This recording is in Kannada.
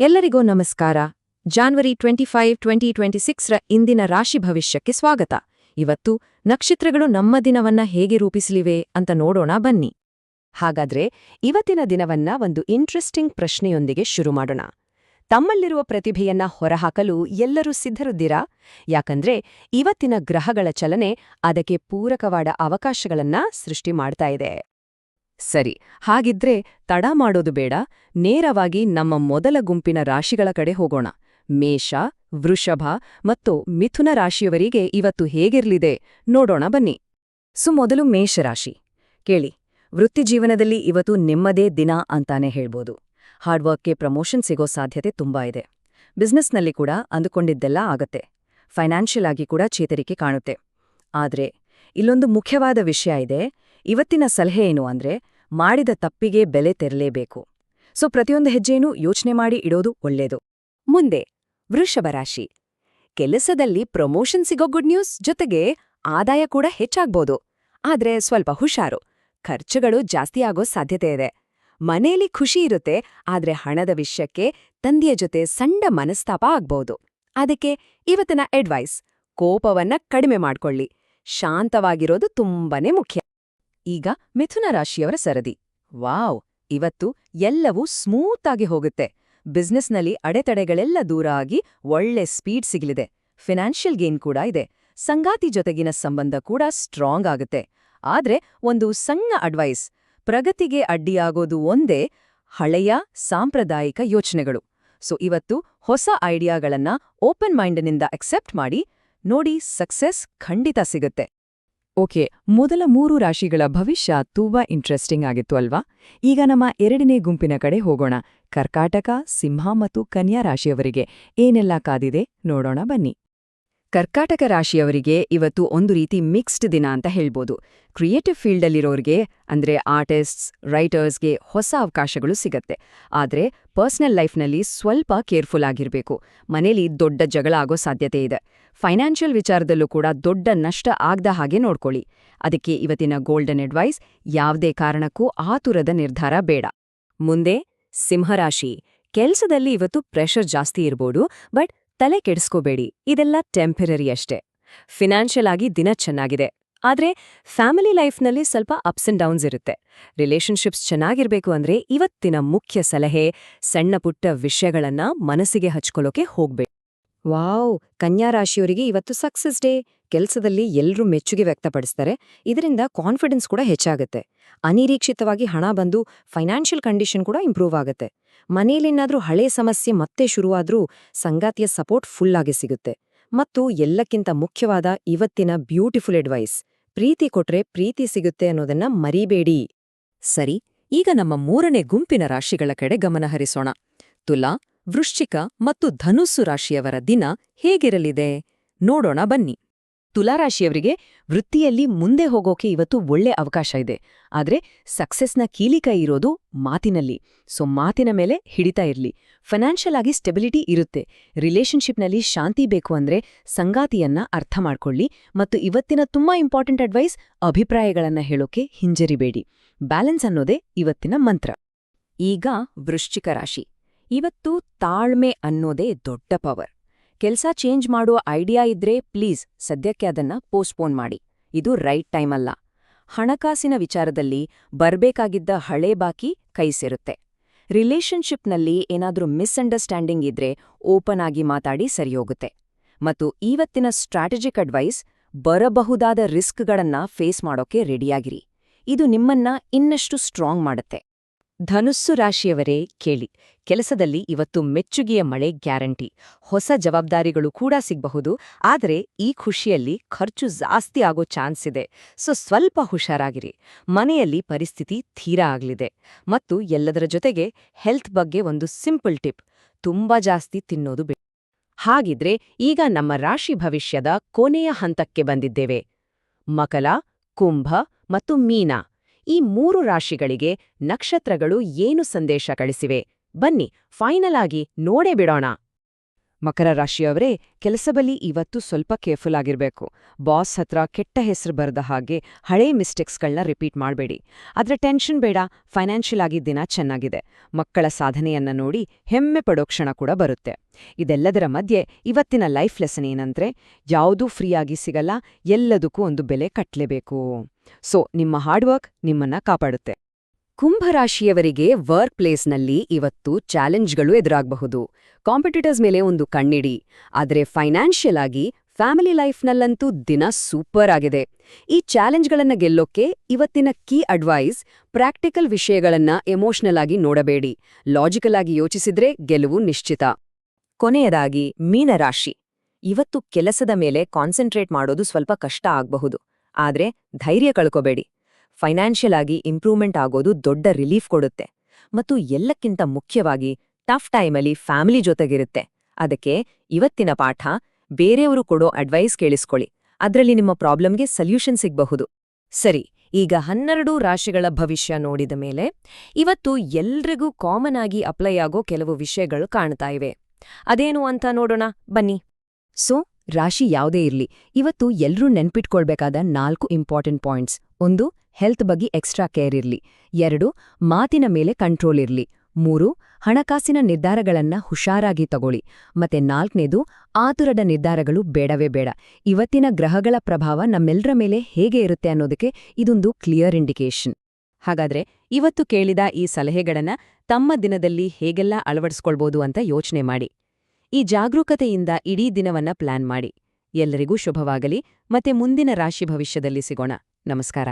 ಎಲ್ಲರಿಗೂ ನಮಸ್ಕಾರ. ಜಾನ್ವರಿ 25, 2026ರ ಇಂದಿನ ರಾಶಿ ಭವಿಷ್ಯಕ್ಕೆ ಸ್ವಾಗತ. ಇವತ್ತು ನಕ್ಷತ್ರಗಳು ನಮ್ಮ ದಿನವನ್ನ ಹೇಗೆ ರೂಪಿಸಲಿವೆ ಅಂತ ನೋಡೋಣ ಬನ್ನಿ. ಹಾಗಾದ್ರೆ ಇವತ್ತಿನ ದಿನವನ್ನ ಒಂದು ಇಂಟ್ರೆಸ್ಟಿಂಗ್ ಪ್ರಶ್ನೆಯೊಂದಿಗೆ ಶುರು ಮಾಡೋಣ. ತಮ್ಮಲ್ಲಿರುವ ಪ್ರತಿಭೆಯನ್ನ ಹೊರಹಾಕಲು ಎಲ್ಲರೂ ಸಿದ್ಧರಿದ್ದೀರಾ? ಯಾಕಂದ್ರೆ ಇವತ್ತಿನ ಗ್ರಹಗಳ ಚಲನೆ ಅದಕ್ಕೆ ಪೂರಕವಾದ ಅವಕಾಶಗಳನ್ನ ಸೃಷ್ಟಿ ಮಾಡ್ತಾ ಇದೆ. ಸರಿ, ಹಾಗಿದ್ರೆ ತಡ ಮಾಡೋದು ಬೇಡ, ನೇರವಾಗಿ ನಮ್ಮ ಮೊದಲ ಗುಂಪಿನ ರಾಶಿಗಳ ಕಡೆ ಹೋಗೋಣ. ಮೇಷ, ವೃಷಭ ಮತ್ತು ಮಿಥುನ ರಾಶಿಯವರಿಗೆ ಇವತ್ತು ಹೇಗಿರ್ಲಿದೆ ನೋಡೋಣ ಬನ್ನಿ. ಮೊದಲು ಮೇಷರಾಶಿ. ಕೇಳಿ, ವೃತ್ತಿಜೀವನದಲ್ಲಿ ಇವತ್ತು ನಿಮ್ಮದೇ ದಿನ ಅಂತಾನೆ ಹೇಳ್ಬೋದು. ಹಾರ್ಡ್ವರ್ಕ್ಗೆ ಪ್ರಮೋಷನ್ ಸಿಗೋ ಸಾಧ್ಯತೆ ತುಂಬಾ ಇದೆ. ಬಿಸ್ನೆಸ್ನಲ್ಲಿ ಕೂಡ ಅಂದುಕೊಂಡಿದ್ದೆಲ್ಲ ಆಗತ್ತೆ. ಫೈನಾನ್ಷಿಯಲ್ ಆಗಿ ಕೂಡ ಚೇತರಿಕೆ ಕಾಣುತ್ತೆ. ಆದ್ರೆ ಇಲ್ಲೊಂದು ಮುಖ್ಯವಾದ ವಿಷಯ ಇದೆ. ಇವತ್ತಿನ ಸಲಹೆ ಏನು ಅಂದ್ರೆ, ಮಾಡಿದ ತಪ್ಪಿಗೆ ಬೆಲೆ ತೆರಲೇಬೇಕು. ಪ್ರತಿಯೊಂದು ಹೆಜ್ಜೆನೂ ಯೋಚನೆ ಮಾಡಿ ಇಡೋದು ಒಳ್ಳೇದು. ಮುಂದೆ ವೃಷಭ ರಾಶಿ. ಕೆಲಸದಲ್ಲಿ ಪ್ರಮೋಷನ್ ಸಿಗೋ ಗುಡ್ ನ್ಯೂಸ್ ಜೊತೆಗೆ ಆದಾಯ ಕೂಡ ಹೆಚ್ಚಾಗ್ಬೋದು. ಆದ್ರೆ ಸ್ವಲ್ಪ ಹುಷಾರು, ಖರ್ಚುಗಳು ಜಾಸ್ತಿ ಆಗೋ ಸಾಧ್ಯತೆ ಇದೆ. ಮನೇಲಿ ಖುಷಿ ಇರುತ್ತೆ, ಆದ್ರೆ ಹಣದ ವಿಷಯಕ್ಕೆ ತಂದೆಯ ಜೊತೆ ಸಣ್ಣ ಮನಸ್ತಾಪ ಆಗ್ಬೋದು. ಅದಕ್ಕೆ ಇವತ್ತಿನ ಅಡ್ವೈಸ್, ಕೋಪವನ್ನ ಕಡಿಮೆ ಮಾಡ್ಕೊಳ್ಳಿ, ಶಾಂತವಾಗಿರೋದು ತುಂಬಾನೇ ಮುಖ್ಯ. ಈಗ ಮಿಥುನ ರಾಶಿಯವರ ಸರದಿ. ವಾವ್, ಇವತ್ತು ಎಲ್ಲವೂ ಸ್ಮೂತ್ ಆಗಿ ಹೋಗುತ್ತೆ. ಬಿಸ್ನೆಸ್ನಲ್ಲಿ ಅಡೆತಡೆಗಳೆಲ್ಲ ದೂರ ಆಗಿ ಒಳ್ಳೆ ಸ್ಪೀಡ್ ಸಿಗಲಿದೆ. ಫಿನಾನ್ಷಿಯಲ್ ಗೇನ್ ಕೂಡ ಇದೆ. ಸಂಗಾತಿ ಜೊತೆಗಿನ ಸಂಬಂಧ ಕೂಡ ಸ್ಟ್ರಾಂಗ್ ಆಗುತ್ತೆ. ಆದ್ರೆ ಒಂದು ಸಣ್ಣ ಅಡ್ವೈಸ್, ಪ್ರಗತಿಗೆ ಅಡ್ಡಿಯಾಗೋದು ಒಂದೇ, ಹಳೆಯ ಸಾಂಪ್ರದಾಯಿಕ ಯೋಚನೆಗಳು. ಇವತ್ತು ಹೊಸ ಐಡಿಯಾಗಳನ್ನ ಓಪನ್ ಮೈಂಡ್ನಿಂದ ಅಕ್ಸೆಪ್ಟ್ ಮಾಡಿ ನೋಡಿ, ಸಕ್ಸೆಸ್ ಖಂಡಿತ ಸಿಗುತ್ತೆ. ಓಕೆ, ಮೊದಲ 3 ರಾಶಿಗಳ ಭವಿಷ್ಯ ತುಂಬಾ ಇಂಟ್ರೆಸ್ಟಿಂಗ್ ಆಗಿತ್ತು ಅಲ್ವಾ? ಈಗ ನಮ್ಮ ಎರಡನೇ ಗುಂಪಿನ ಕಡೆ ಹೋಗೋಣ. ಕರ್ಕಾಟಕ, ಸಿಂಹ ಮತ್ತು ಕನ್ಯಾ ರಾಶಿಯವರಿಗೆ ಏನೆಲ್ಲ ಕಾದಿದೆ ನೋಡೋಣ ಬನ್ನಿ. ಕರ್ಕಾಟಕ ರಾಶಿಯವರಿಗೆ ಇವತ್ತು ಒಂದು ರೀತಿ ಮಿಕ್ಸ್ಡ್ ದಿನ ಅಂತ ಹೇಳ್ಬೋದು. ಕ್ರಿಯೇಟಿವ್ ಫೀಲ್ಡಲ್ಲಿರೋರಿಗೆ ಅಂದ್ರೆ ಆರ್ಟಿಸ್ಟ್ಸ್, ರೈಟರ್ಸ್ಗೆ ಹೊಸ ಅವಕಾಶಗಳು ಸಿಗತ್ತೆ. ಆದ್ರೆ ಪರ್ಸನಲ್ ಲೈಫ್ನಲ್ಲಿ ಸ್ವಲ್ಪ ಕೇರ್ಫುಲ್ ಆಗಿರ್ಬೇಕು. ಮನೇಲಿ ದೊಡ್ಡ ಜಗಳ ಆಗೋ ಸಾಧ್ಯತೆ ಇದೆ. ಫೈನಾನ್ಷಿಯಲ್ ವಿಚಾರದಲ್ಲೂ ಕೂಡ ದೊಡ್ಡ ನಷ್ಟ ಆಗದ ಹಾಗೆ ನೋಡ್ಕೊಳ್ಳಿ. ಅದಕ್ಕೆ ಇವತ್ತಿನ ಗೋಲ್ಡನ್ ಅಡ್ವೈಸ್, ಯಾವುದೇ ಕಾರಣಕ್ಕೂ ಆತುರದ ನಿರ್ಧಾರ ಬೇಡ. ಮುಂದೆ ಸಿಂಹರಾಶಿ. ಕೆಲ್ಸದಲ್ಲಿ ಇವತ್ತು ಪ್ರೆಷರ್ ಜಾಸ್ತಿ ಇರ್ಬೋದು, ಬಟ್ ತಲೆ ಕೆಡಿಸ್ಕೋಬೇಡಿ, ಇದೆಲ್ಲ ಟೆಂಪರರಿ ಅಷ್ಟೇ. ಫಿನಾನ್ಷಿಯಲ್ ಆಗಿ ದಿನ ಚೆನ್ನಾಗಿದೆ. ಆದ್ರೆ ಫ್ಯಾಮಿಲಿ ಲೈಫ್ನಲ್ಲಿ ಸ್ವಲ್ಪ ಅಪ್ಸ್ ಅಂಡ್ ಡೌನ್ಸ್ ಇರುತ್ತೆ. ರಿಲೇಶನ್ಶಿಪ್ಸ್ ಚೆನ್ನಾಗಿರ್ಬೇಕು ಅಂದ್ರೆ ಇವತ್ತಿನ ಮುಖ್ಯ ಸಲಹೆ, ಸಣ್ಣ ಪುಟ್ಟ ವಿಷಯಗಳನ್ನ ಮನಸ್ಸಿಗೆ ಹಚ್ಕೊಳ್ಳೋಕೆ ಹೋಗ್ಬೇಕು. ವಾವ್, ಕನ್ಯಾ ರಾಶಿಯವರಿಗೆ ಇವತ್ತು ಸಕ್ಸಸ್ ಡೇ. ಕೆಲಸದಲ್ಲಿ ಎಲ್ಲರೂ ಮೆಚ್ಚುಗೆ ವ್ಯಕ್ತಪಡಿಸ್ತಾರೆ. ಇದರಿಂದ ಕಾನ್ಫಿಡೆನ್ಸ್ ಕೂಡ ಹೆಚ್ಚಾಗುತ್ತೆ. ಅನಿರೀಕ್ಷಿತವಾಗಿ ಹಣ ಬಂದು ಫೈನಾನ್ಷಿಯಲ್ ಕಂಡೀಷನ್ ಕೂಡ ಇಂಪ್ರೂವ್ ಆಗುತ್ತೆ. ಮನೇಲೇನಾದ್ರೂ ಹಳೆ ಸಮಸ್ಯೆ ಮತ್ತೆ ಶುರುವಾದ್ರೂ ಸಂಗಾತಿಯ ಸಪೋರ್ಟ್ ಫುಲ್ ಆಗಿ ಸಿಗುತ್ತೆ. ಮತ್ತು ಎಲ್ಲಕ್ಕಿಂತ ಮುಖ್ಯವಾದ ಇವತ್ತಿನ ಬ್ಯೂಟಿಫುಲ್ ಅಡ್ವೈಸ್, ಪ್ರೀತಿ ಕೊಟ್ರೆ ಪ್ರೀತಿ ಸಿಗುತ್ತೆ ಅನ್ನೋದನ್ನ ಮರಿಬೇಡಿ. ಸರಿ, ಈಗ ನಮ್ಮ 3ನೇ ಗುಂಪಿನ ರಾಶಿಗಳ ಕಡೆ ಗಮನ ಹರಿಸೋಣ. ತುಲಾ, ವೃಶ್ಚಿಕ ಮತ್ತು ಧನುಸ್ಸು ರಾಶಿಯವರ ದಿನ ಹೇಗಿರಲಿದೆ ನೋಡೋಣ ಬನ್ನಿ. ತುಲಾರಾಶಿಯವರಿಗೆ ವೃತ್ತಿಯಲ್ಲಿ ಮುಂದೆ ಹೋಗೋಕೆ ಇವತ್ತು ಒಳ್ಳೆ ಅವಕಾಶ ಇದೆ. ಆದ್ರೆ ಸಕ್ಸಸ್ನ ಕೀಲಿಕೈ ಇರೋದು ಮಾತಿನಲ್ಲಿ. ಮಾತಿನ ಮೇಲೆ ಹಿಡಿತಾ ಇರ್ಲಿ. ಫೈನಾನ್ಷಿಯಲ್ ಆಗಿ ಸ್ಟೆಬಿಲಿಟಿ ಇರುತ್ತೆ. ರಿಲೇಶನ್ಶಿಪ್ನಲ್ಲಿ ಶಾಂತಿ ಬೇಕು ಅಂದ್ರೆ ಸಂಗಾತಿಯನ್ನ ಅರ್ಥ ಮಾಡ್ಕೊಳ್ಳಿ. ಮತ್ತು ಇವತ್ತಿನ ತುಂಬಾ ಇಂಪಾರ್ಟೆಂಟ್ ಅಡ್ವೈಸ್, ಅಭಿಪ್ರಾಯಗಳನ್ನ ಹೇಳೋಕೆ ಹಿಂಜರಿಬೇಡಿ. ಬ್ಯಾಲೆನ್ಸ್ ಅನ್ನೋದೇ ಇವತ್ತಿನ ಮಂತ್ರ. ಈಗ ವೃಶ್ಚಿಕ ರಾಶಿ. ಇವತ್ತು ತಾಳ್ಮೆ ಅನ್ನೋದೇ ದೊಡ್ಡ ಪವರ್. ಕೆಲ್ಸ ಚೇಂಜ್ ಮಾಡೋ ಐಡಿಯಾ ಇದ್ರೆ ಪ್ಲೀಸ್ ಸದ್ಯಕ್ಕೆ ಅದನ್ನ ಪೋಸ್ಟ್ಪೋನ್ ಮಾಡಿ. ಇದು ರೈಟ್ ಟೈಮ್ ಅಲ್ಲ. ಹಣಕಾಸಿನ ವಿಚಾರದಲ್ಲಿ ಬರ್ಬೇಕಾಗಿದ್ದ ಹಳೇ ಬಾಕಿ ಕೈ ಸೇರುತ್ತೆ. ರಿಲೇಶನ್ಶಿಪ್ನಲ್ಲಿ ಏನಾದ್ರೂ ಮಿಸ್ಅಂಡರ್ಸ್ಟ್ಯಾಂಡಿಂಗ್ ಇದ್ರೆ ಓಪನ್ ಆಗಿ ಮಾತಾಡಿ ಸರಿಯೋಗುತ್ತೆ. ಮತ್ತು ಇವತ್ತಿನ ಸ್ಟ್ರಾಟಜಿಕ್ ಅಡ್ವೈಸ್, ಬರಬಹುದಾದ ರಿಸ್ಕ್ಗಳನ್ನ ಫೇಸ್ ಮಾಡೋಕೆ ರೆಡಿಯಾಗಿರಿ. ಇದು ನಿಮ್ಮನ್ನ ಇನ್ನಷ್ಟು ಸ್ಟ್ರಾಂಗ್ ಮಾಡುತ್ತೆ. ಧನುಸ್ಸು ರಾಶಿಯವರೇ ಕೇಳಿ, ಕೆಲಸದಲ್ಲಿ ಇವತ್ತು ಮೆಚ್ಚುಗೆಯ ಮಳೆ ಗ್ಯಾರಂಟಿ. ಹೊಸ ಜವಾಬ್ದಾರಿಗಳು ಕೂಡ ಸಿಗಬಹುದು. ಆದರೆ ಈ ಖುಷಿಯಲ್ಲಿ ಖರ್ಚು ಜಾಸ್ತಿ ಆಗೋ ಚಾನ್ಸ್ ಇದೆ. ಸ್ವಲ್ಪ ಹುಷಾರಾಗಿರಿ. ಮನೆಯಲ್ಲಿ ಪರಿಸ್ಥಿತಿ ತೀರಾ ಆಗ್ಲಿದೆ. ಮತ್ತು ಎಲ್ಲದರ ಜೊತೆಗೆ ಹೆಲ್ತ್ ಬಗ್ಗೆ ಒಂದು ಸಿಂಪಲ್ ಟಿಪ್, ತುಂಬಾ ಜಾಸ್ತಿ ತಿನ್ನೋದು ಬೇಡ. ಹಾಗಿದ್ರೆ ಈಗ ನಮ್ಮ ರಾಶಿ ಭವಿಷ್ಯದ ಕೊನೆಯ ಹಂತಕ್ಕೆ ಬಂದಿದ್ದೇವೆ. ಮಕರ, ಕುಂಭ ಮತ್ತು ಮೀನ, ಈ 3 ರಾಶಿಗಳಿಗೆ ನಕ್ಷತ್ರಗಳು ಏನು ಸಂದೇಶ ಕಳಿಸಿವೆ ಬನ್ನಿ ಫೈನಲ್ ಆಗಿ ನೋಡೇ ಬಿಡೋಣ. ಮಕರ ರಾಶಿಯವರೇ, ಕೆಲಸದಲ್ಲಿ ಇವತ್ತು ಸ್ವಲ್ಪ ಕೇರ್ಫುಲ್ ಆಗಿರ್ಬೇಕು. ಬಾಸ್ ಹತ್ರ ಕೆಟ್ಟ ಹೆಸರು ಬರದ ಹಾಗೆ ಹಳೇ ಮಿಸ್ಟೇಕ್ಸ್ಗಳನ್ನ ರಿಪೀಟ್ ಮಾಡಬೇಡಿ. ಆದ್ರೆ ಟೆನ್ಷನ್ ಬೇಡ, ಫೈನಾನ್ಷಿಯಲ್ ಆಗಿ ದಿನ ಚೆನ್ನಾಗಿದೆ. ಮಕ್ಕಳ ಸಾಧನೆಯನ್ನ ನೋಡಿ ಹೆಮ್ಮೆ ಪಡೋ ಕ್ಷಣ ಕೂಡ ಬರುತ್ತೆ. ಇದೆಲ್ಲದರ ಮಧ್ಯೆ ಇವತ್ತಿನ ಲೈಫ್ ಲೆಸನ್ ಏನಂದ್ರೆ, ಯಾವುದೂ ಫ್ರೀಯಾಗಿ ಸಿಗಲ್ಲ, ಎಲ್ಲದಕ್ಕೂ ಒಂದು ಬೆಲೆ ಕಟ್ಲೇಬೇಕು. ಸೊ ನಿಮ್ಮ ಹಾರ್ಡ್ ವರ್ಕ್ ನಿಮ್ಮನ್ನ ಕಾಪಾಡುತ್ತೆ. ಕುಂಭರಾಶಿಯವರಿಗೆ ವರ್ಕ್ ಪ್ಲೇಸ್ನಲ್ಲಿ ಇವತ್ತು ಚಾಲೆಂಜ್ಗಳು ಎದುರಾಗಬಹುದು. ಕಾಂಪಿಟೇಟರ್ಸ್ ಮೇಲೆ ಒಂದು ಕಣ್ಣಿಡಿ. ಆದರೆ ಫೈನಾನ್ಷಿಯಲ್ ಆಗಿ ಫ್ಯಾಮಿಲಿ ಲೈಫ್ನಲ್ಲಂತೂ ದಿನ ಸೂಪರ್ ಆಗಿದೆ. ಈ ಚಾಲೆಂಜ್ಗಳನ್ನ ಗೆಲ್ಲೋಕೆ ಇವತ್ತಿನ ಕೀ ಅಡ್ವೈಸ್: ಪ್ರಾಕ್ಟಿಕಲ್ ವಿಷಯಗಳನ್ನ ಎಮೋಷನಲ್ ಆಗಿ ನೋಡಬೇಡಿ. ಲಾಜಿಕಲ್ ಆಗಿ ಯೋಚಿಸಿದ್ರೆ ಗೆಲುವು ನಿಶ್ಚಿತ. ಕೊನೆಯದಾಗಿ ಮೀನರಾಶಿ, ಇವತ್ತು ಕೆಲಸದ ಮೇಲೆ ಕಾನ್ಸಂಟ್ರೇಟ್ ಮಾಡೋದು ಸ್ವಲ್ಪ ಕಷ್ಟ ಆಗಬಹುದು. ಆದ್ರೆ ಧೈರ್ಯ ಕಳ್ಕೋಬೇಡಿ. ಫೈನಾನ್ಷಿಯಲ್ ಆಗಿ ಇಂಪ್ರೂವ್ಮೆಂಟ್ ಆಗೋದು ದೊಡ್ಡ ರಿಲೀಫ್ ಕೊಡುತ್ತೆ. ಮತ್ತು ಎಲ್ಲಕ್ಕಿಂತ ಮುಖ್ಯವಾಗಿ ಟಫ್ ಟೈಮಲ್ಲಿ ಫ್ಯಾಮಿಲಿ ಜೊತೆಗಿರುತ್ತೆ. ಅದಕ್ಕೆ ಇವತ್ತಿನ ಪಾಠ: ಬೇರೆಯವರು ಕೊಡೋ ಅಡ್ವೈಸ್ ಕೇಳಿಸ್ಕೊಳ್ಳಿ, ಅದ್ರಲ್ಲಿ ನಿಮ್ಮ ಪ್ರಾಬ್ಲಮ್ಗೆ ಸಲ್ಯೂಷನ್ ಸಿಗಬಹುದು. ಸರಿ, ಈಗ 12 ರಾಶಿಗಳ ಭವಿಷ್ಯ ನೋಡಿದ ಮೇಲೆ ಇವತ್ತು ಎಲ್ರಿಗೂ ಕಾಮನ್ ಆಗಿ ಅಪ್ಲೈ ಆಗೋ ಕೆಲವು ವಿಷಯಗಳು ಕಾಣ್ತಾ ಇವೆ. ಅದೇನು ಅಂತ ನೋಡೋಣ ಬನ್ನಿ. ಸೊ ರಾಶಿ ಯಾವುದೇ ಇರ್ಲಿ, ಇವತ್ತು ಎಲ್ರೂ ನೆನ್ಪಿಟ್ಕೊಳ್ಬೇಕಾದ 4 ಇಂಪಾರ್ಟೆಂಟ್ ಪಾಯಿಂಟ್ಸ್: 1. ಹೆಲ್ತ್ ಬಗ್ಗೆ ಎಕ್ಸ್ಟ್ರಾ ಕೇರ್ ಇರ್ಲಿ. 2. ಮಾತಿನ ಮೇಲೆ ಕಂಟ್ರೋಲ್ ಇರ್ಲಿ. 3. ಹಣಕಾಸಿನ ನಿರ್ಧಾರಗಳನ್ನ ಹುಷಾರಾಗಿ ತಗೊಳ್ಳಿ. ಮತ್ತೆ 4ನೇದು, ಆತುರದ ನಿರ್ಧಾರಗಳು ಬೇಡವೇ ಬೇಡ. ಇವತ್ತಿನ ಗ್ರಹಗಳ ಪ್ರಭಾವ ನಮ್ಮೆಲ್ಲರ ಮೇಲೆ ಹೇಗೆ ಇರುತ್ತೆ ಅನ್ನೋದಕ್ಕೆ ಇದೊಂದು ಕ್ಲಿಯರ್ ಇಂಡಿಕೇಶನ್. ಹಾಗಾದ್ರೆ ಇವತ್ತು ಕೇಳಿದ ಈ ಸಲಹೆಗಳನ್ನ ತಮ್ಮ ದಿನದಲ್ಲಿ ಹೇಗೆಲ್ಲ ಅಳವಡಿಸ್ಕೊಳ್ಬೋದು ಅಂತ ಯೋಚನೆ ಮಾಡಿ. ಈ ಜಾಗರೂಕತೆಯಿಂದ ಇಡೀ ದಿನವನ್ನ ಪ್ಲಾನ್ ಮಾಡಿ. ಎಲ್ಲರಿಗೂ ಶುಭವಾಗಲಿ. ಮತ್ತೆ ಮುಂದಿನ ರಾಶಿ ಭವಿಷ್ಯದಲ್ಲಿ ಸಿಗೋಣ. ನಮಸ್ಕಾರ.